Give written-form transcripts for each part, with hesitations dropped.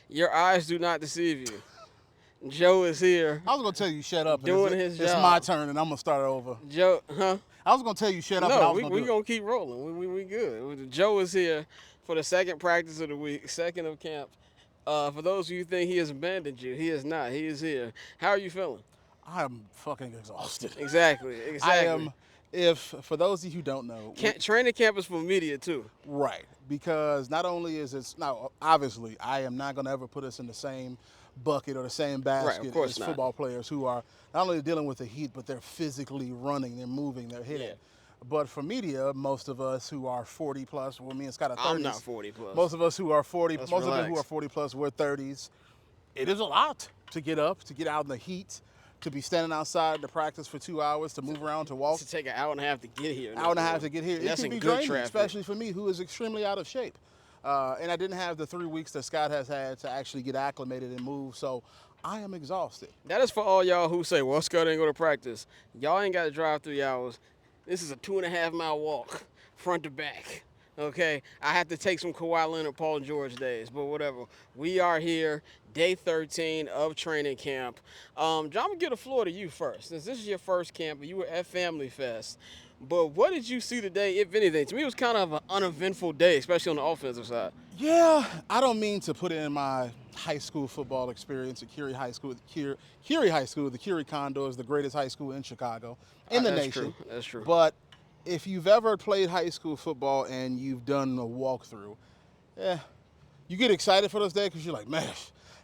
Your eyes do not deceive you. Joe is here I was gonna tell you shut up, and doing his it's my job. turn, and I'm gonna start over. Joe, huh? I was gonna tell you shut up, but I No, was we gonna we do it. gonna keep rolling. We good. Joe is here for the second practice of the week, second of camp. For those of you who think he has abandoned you, he is not. He is here. How are you feeling? I am fucking exhausted. Exactly, I exactly. am. If for those of you who don't know, Training camp is for media too. right, because not only is it now obviously I am not gonna ever put us in the same bucket or the same Right, of basket course as not. football players who are not only dealing with the heat, but they're physically running, they're moving, they're hitting. Yeah, But for media, most of us who are 40 plus, well, me and Scott are I'm not 30s. 40 plus. Most of us who are 40, Let's most of us who are relax. 40 plus, we're 30s. It is a lot to get up, to get out in the heat, to be standing outside to practice for 2 hours, to move around, to walk To take an hour and a half to get here. hour and a half to get here. And It that's can in be good draining, traffic. especially for me, who is extremely out of shape. And I didn't have the 3 weeks that Scott has had to actually get acclimated and move. So I am exhausted. That is for all y'all who say, well, Scott ain't go to practice. Y'all ain't got to drive 3 hours. This is a 2.5 mile walk, front to back. Okay? I had to take some Kawhi Leonard, Paul George days, but whatever. We are here, day 13 of training camp. John, I'm going to give the floor to you first. Since this is your first camp, you were at Family Fest. But what did you see today, if anything? To me, it was kind of an uneventful day, especially on the offensive side. Yeah, I don't mean to put in my high school football experience at Curie High School. Curie High School, the Curie Condors, the greatest high school in Chicago, in the That's nation. true. That's true. But if you've ever played high school football and you've done a walkthrough, yeah, you get excited for those days because you're like, man,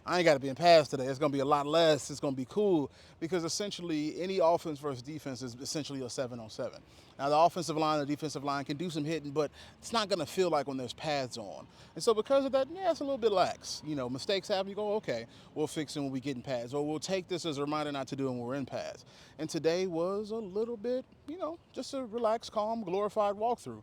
I ain't got to be in pass today. It's going to be a lot less. It's going to be cool because essentially any offense versus defense is essentially a 7-on-7. Now, the offensive line, the defensive line can do some hitting, but it's not going to feel like when there's pads on. And so because of that, yeah, it's a little bit lax. You know, mistakes happen. You go, okay, we'll fix them when we get in pads. Or we'll take this as a reminder not to do it when we're in pads. And today was a little bit, just a relaxed, calm, glorified walkthrough.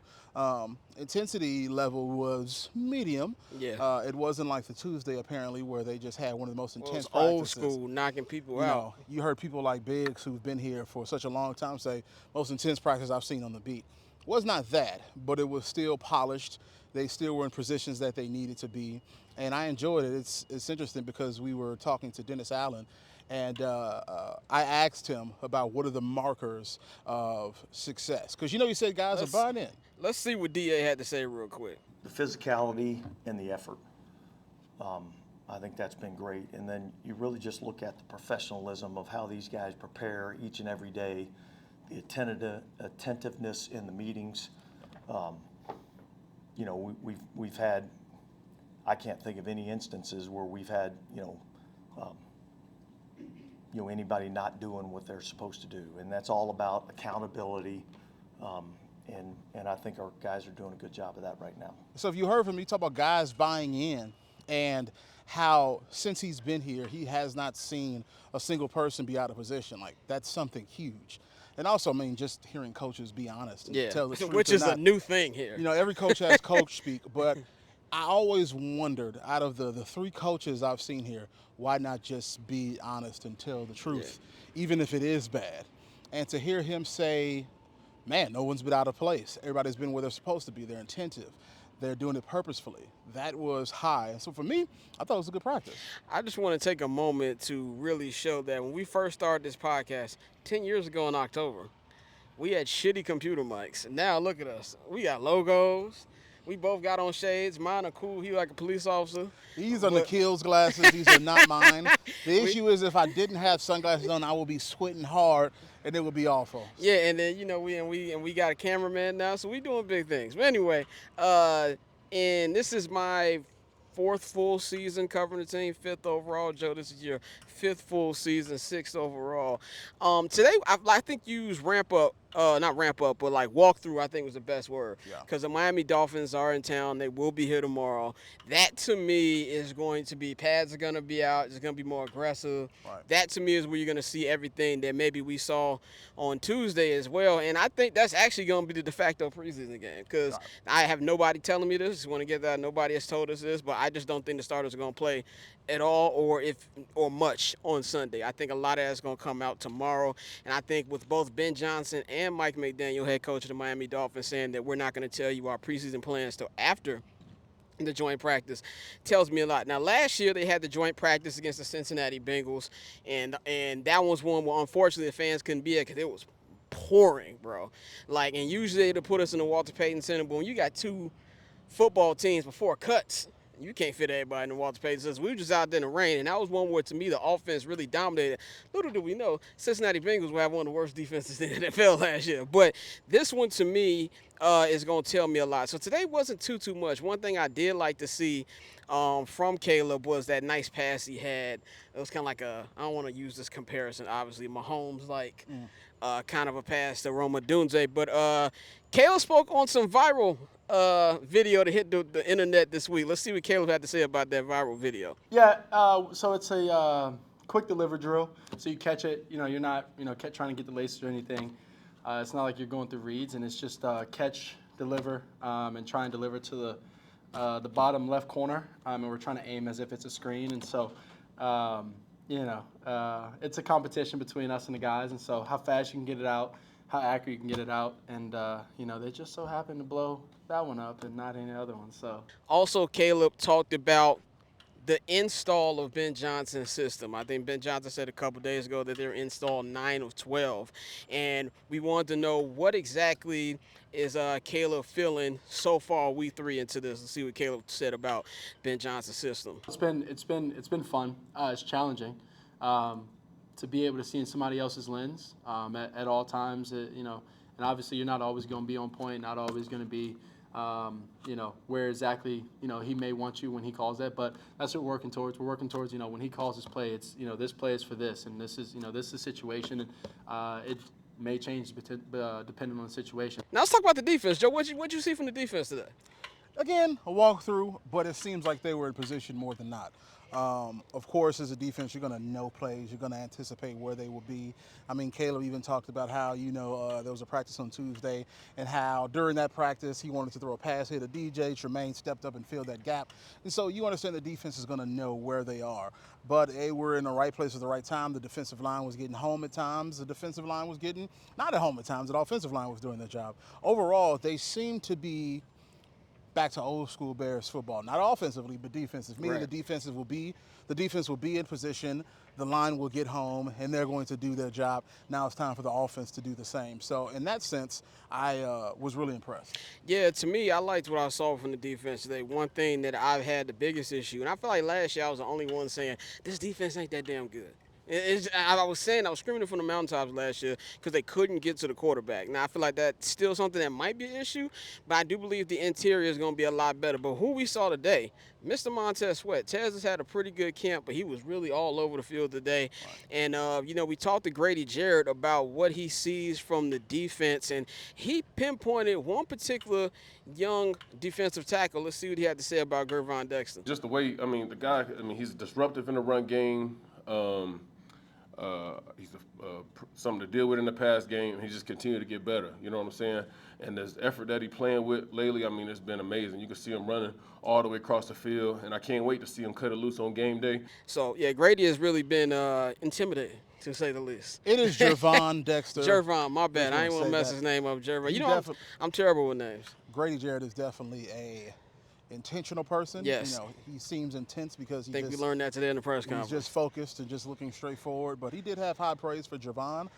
Intensity level was medium. Yeah. It wasn't like the Tuesday, apparently, where they just had one of the most Well, it intense was old practices. school, knocking people You out. know, you heard people like Biggs, who've been here for such a long time, say, most intense practice I've seen on the beat. Was not that, but it was still polished. They still were in positions that they needed to be, and I enjoyed it. It's interesting because we were talking to Dennis Allen, and I asked him about what are the markers of success. Because you said guys are Let's buying in. let's see what DA had to say real quick. The physicality and the effort. I think that's been great. And then you really just look at the professionalism of how these guys prepare each and every day, the attentiveness in the meetings. We've had, I can't think of any instances where we've had, anybody not doing what they're supposed to do. And that's all about accountability. And I think our guys are doing a good job of that right now. So if you heard from me, talk about guys buying in and how since he's been here, he has not seen a single person be out of position. Like, that's something huge. And also, I mean, just hearing coaches be honest and Yeah, tell the truth. which is a new thing here. Every coach has coach speak, but I always wondered, out of the three coaches I've seen here, why not just be honest and tell the truth, even if it is bad? And to hear him say, man, no one's been out of place. Everybody's been where they're supposed to be. They're attentive. They're doing it purposefully. That was high. And so for me, I thought it was a good practice. I just want to take a moment to really show that when we first started this podcast 10 years ago in October, we had shitty computer mics. Now look at us. We got logos. We both got on shades. Mine are cool. He like a police officer. These are Nikhil's glasses. These are not mine. The issue is if I didn't have sunglasses on, I would be sweating hard, and it would be awful. Yeah, and then we got a cameraman now, so we doing big things. But anyway, and this is my fourth full season covering the team, fifth overall. Joe, this is your fifth full season, sixth overall. Today, I think you used ramp up, not ramp up, but like walkthrough, I think was the best word. Yeah. Because the Miami Dolphins are in town. They will be here tomorrow. That to me is going to be, pads are going to be out. It's going to be more aggressive. Right. That to me is where you're going to see everything that maybe we saw on Tuesday as well. And I think that's actually going to be the de facto preseason game because I have nobody telling me this. Just want to get that. Nobody has told us this, but I just don't think the starters are going to play at all or much on Sunday. I think a lot of that's going to come out tomorrow. And I think with both Ben Johnson and Mike McDaniel, head coach of the Miami Dolphins, saying that we're not going to tell you our preseason plans till after the joint practice tells me a lot. Now, last year they had the joint practice against the Cincinnati Bengals, and that was one where unfortunately the fans couldn't be at because it was pouring, bro. Like, and usually they put us in the Walter Payton Center, but when you got two football teams before cuts, you can't fit everybody in the Walter Payton Center. We were just out there in the rain, and that was one where, to me, the offense really dominated. Little did we know, Cincinnati Bengals will have one of the worst defenses in the NFL last year. But this one, to me, is going to tell me a lot. So today wasn't too much. One thing I did like to see from Caleb was that nice pass he had. It was kind of like I don't want to use this comparison, obviously, Mahomes-like kind of a pass to Roma Dunze. But Caleb spoke on some viral video to hit the internet this week. Let's see what Caleb had to say about that viral video. Yeah, so it's a quick deliver drill. So you catch it, you're not, trying to get the laces or anything. It's not like you're going through reads, and it's just catch, deliver, and try and deliver to the bottom left corner. And we're trying to aim as if it's a screen. And so, it's a competition between us and the guys. And so how fast you can get it out, how accurate you can get it out. And, they just so happen to blow that one up and not any other one. So Also, Caleb talked about the install of Ben Johnson's system. I think Ben Johnson said a couple days ago that they're installed 9 of 12. And we wanted to know what exactly is Caleb feeling so far week 3 into this. Let's see what Caleb said about Ben Johnson's system. it's been fun. It's challenging to be able to see in somebody else's lens at all times. And obviously you're not always going to be on point, not always going to be where exactly, he may want you when he calls that, but that's what we're working towards. We're working towards, when he calls this play, it's, this play is for this, and this is, this is the situation, and it may change depending on the situation. Now let's talk about the defense. Joe, what'd you see from the defense today? Again, a walkthrough, but it seems like they were in position more than not. Of course, as a defense, you're going to know plays. You're going to anticipate where they will be. I mean, Caleb even talked about how, there was a practice on Tuesday and how during that practice he wanted to throw a pass here to DJ. Tremaine stepped up and filled that gap. And so you understand the defense is going to know where they are. But they were in the right place at the right time. The defensive line was getting home at times. The defensive line was getting not at home at times. The offensive line was doing their job. Overall, they seem to be back to old school Bears football, not offensively, but defensive. Meaning Right. the defense will be in position, the line will get home, and they're going to do their job. Now it's time for the offense to do the same. So in that sense, I was really impressed. Yeah, to me, I liked what I saw from the defense today. One thing that I've had the biggest issue, and I feel like last year I was the only one saying, this defense ain't that damn good. I was screaming it from the mountaintops last year because they couldn't get to the quarterback. Now, I feel like that's still something that might be an issue, but I do believe the interior is going to be a lot better. But who we saw today, Mr. Montez Sweat, Tez has had a pretty good camp, but he was really all over the field today. And, we talked to Grady Jarrett about what he sees from the defense, and he pinpointed one particular young defensive tackle. Let's see what he had to say about Gervon Dexter. Just the way, the guy, he's disruptive in the run game. He's something to deal with in the pass game. He just continued to get better. You know what I'm saying? And this effort that he playing with lately, it's been amazing. You can see him running all the way across the field, and I can't wait to see him cut it loose on game day. So, yeah, Grady has really been intimidating, to say the least. It is Gervon Dexter. Jervon, my bad. I gonna ain't want to say mess that. his name up, Jervon. He I'm terrible with names. Grady Jarrett is definitely a intentional person. Yes. He seems intense because I think we learned that today in the press he's conference. just focused and just looking straight forward. But he did have high praise for Gervon,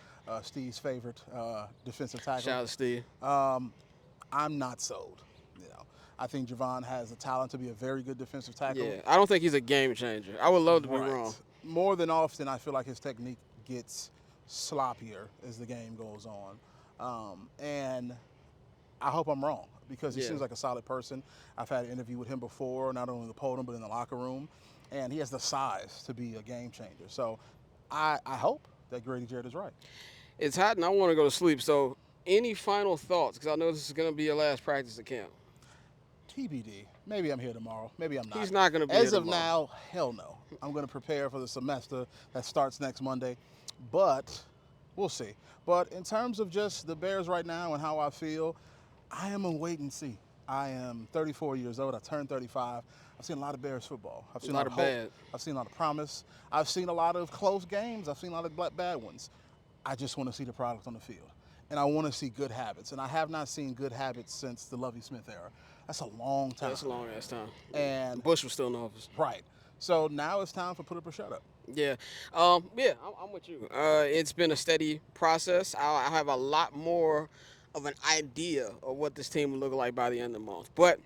Steve's favorite defensive tackle. Shout out to Steve. I'm not sold. I think Gervon has the talent to be a very good defensive tackle. Yeah, I don't think he's a game changer. I would love to be Right. wrong. More than often, I feel like his technique gets sloppier as the game goes on. And I hope I'm wrong because he Yeah. seems like a solid person. I've had an interview with him before, not only in the podium, but in the locker room. And he has the size to be a game changer. So I hope that Grady Jarrett is right. It's hot and I want to go to sleep. So, any final thoughts? Because I know this is going to be your last practice at camp. TBD. Maybe I'm here tomorrow. Maybe I'm not. He's not gonna be As here of tomorrow. now, hell no. I'm going to prepare for the semester that starts next Monday. But we'll see. But in terms of just the Bears right now and how I feel, I am a wait and see. I am 34 years old. I turned 35. I've seen a lot of Bears football. I've seen A lot of hope. bad. I've seen a lot of promise. I've seen a lot of close games. I've seen a lot of bad ones. I just want to see the product on the field. and I want to see good habits. And I have not seen good habits since the Lovie Smith era. That's a long time. That's a long ass time. And Bush was still in office. right. So now it's time for put up or shut up. Yeah, I'm with you. It's been a steady process. I have a lot more of an idea of what this team will look like by the end of the month. But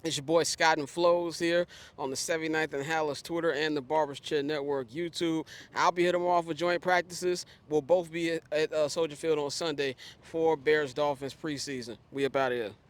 it's your boy Scott and Flows here on the 79th and Halas Twitter and the Barbers Chair Network YouTube. I'll be hitting them off with joint practices. We'll both be at Soldier Field on Sunday for Bears Dolphins preseason. We up out of here.